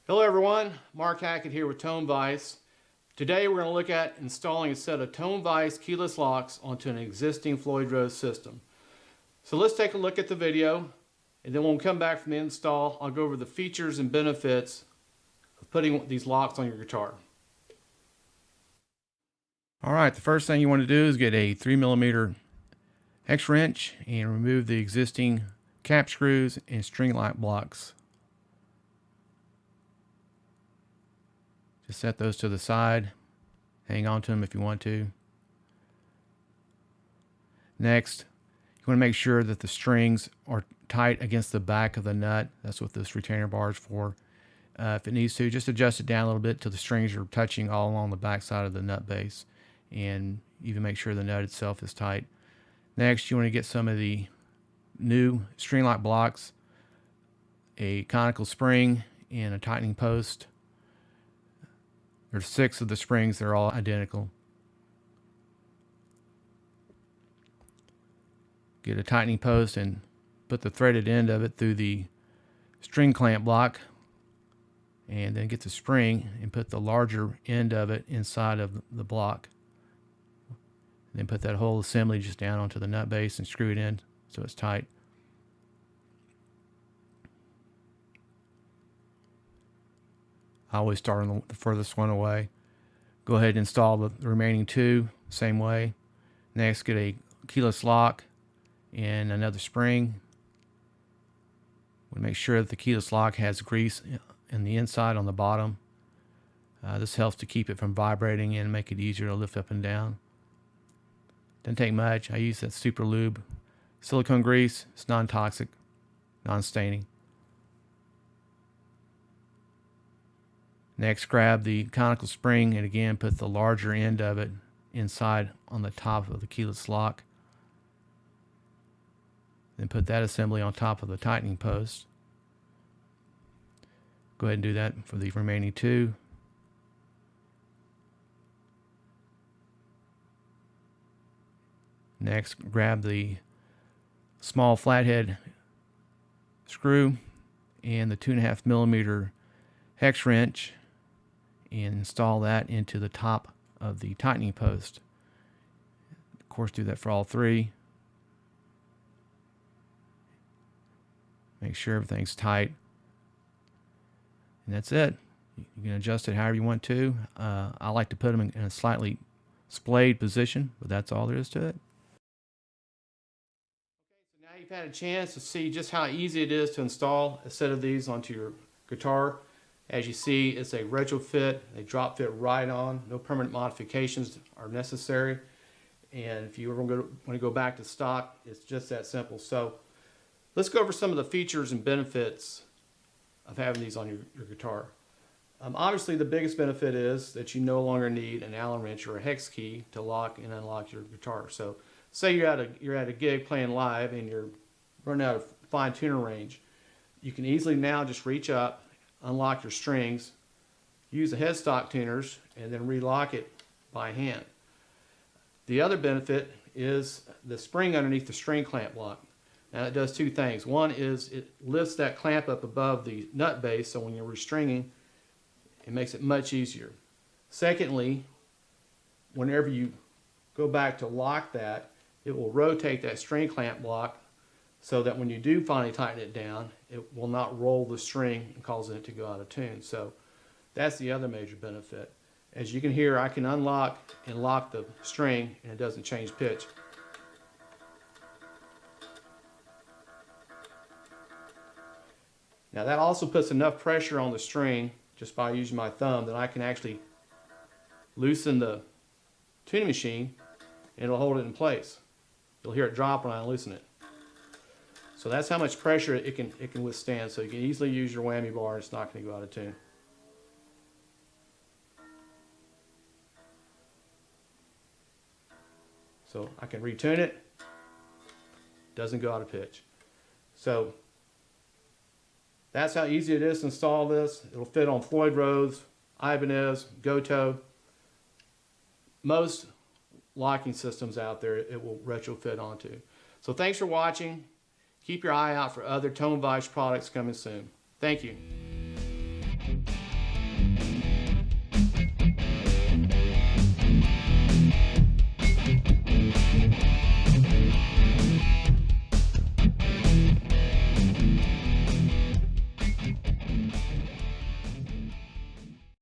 Hello everyone, Mark Hackett here with TONE VISE. Today we're going to look at installing a set of TONE VISE keyless locks onto an existing Floyd Rose system. So let's take a look at the video, and then when we come back from the install, I'll go over the features and benefits of putting these locks on your guitar. Alright, the first thing you want to do is get a 3mm hex wrench and remove the existing cap screws and string lock blocks. Just set those to the side. Hang on to them if you want to. Next, you want to make sure that the strings are tight against the back of the nut. That's what this retainer bar is for. If it needs to, just adjust it down a little bit till the strings are touching all along the back side of the nut base. And even make sure the nut itself is tight. Next, you want to get some of the new string lock blocks, a conical spring, and a tightening post. There's 6 of the springs, they're all identical. Get a tightening post and put the threaded end of it through the string clamp block, and then get the spring and put the larger end of it inside of the block. And then put that whole assembly just down onto the nut base and screw it in so it's tight. I always start on the furthest one away. Go ahead and install the remaining 2 same way. Next, get a keyless lock and another spring. We'll make sure that the keyless lock has grease in the inside on the bottom. This helps to keep it from vibrating and make it easier to lift up and down. Doesn't take much. I use that Super Lube silicone grease. It's non-toxic, non-staining. Next, grab the conical spring and again put the larger end of it inside on the top of the keyless lock. Then put that assembly on top of the tightening post. Go ahead and do that for the remaining 2. Next, grab the small flathead screw and the 2.5mm hex wrench and install that into the top of the tightening post. Of course, do that for all 3. Make sure everything's tight. And that's it. You can adjust it however you want to. I like to put them in a slightly splayed position, but that's all there is to it. Okay, so now you've had a chance to see just how easy it is to install a set of these onto your guitar. As you see, it's a retrofit. They drop fit right on. No permanent modifications are necessary. And if you ever want to go back to stock, it's just that simple. So let's go over some of the features and benefits of having these on your guitar. Obviously, the biggest benefit is that you no longer need an Allen wrench or a hex key to lock and unlock your guitar. So say you're at a gig playing live and you're running out of fine tuner range. You can easily now just reach up, unlock your strings, use the headstock tuners, and then relock it by hand. The other benefit is the spring underneath the string clamp block. Now it does 2 things. One is it lifts that clamp up above the nut base, so when you're restringing, it makes it much easier. Secondly, whenever you go back to lock that, it will rotate that string clamp block so that when you do finally tighten it down, it will not roll the string and cause it to go out of tune. So that's the other major benefit. As you can hear, I can unlock and lock the string and it doesn't change pitch. Now that also puts enough pressure on the string just by using my thumb that I can actually loosen the tuning machine and it'll hold it in place. You'll hear it drop when I loosen it. So that's how much pressure it can withstand. So you can easily use your whammy bar and it's not going to go out of tune. So I can retune it. Doesn't go out of pitch. So that's how easy it is to install this. It'll fit on Floyd Rose, Ibanez, Goto. Most locking systems out there it will retrofit onto. So thanks for watching. Keep your eye out for other TONE VISE products coming soon. Thank you.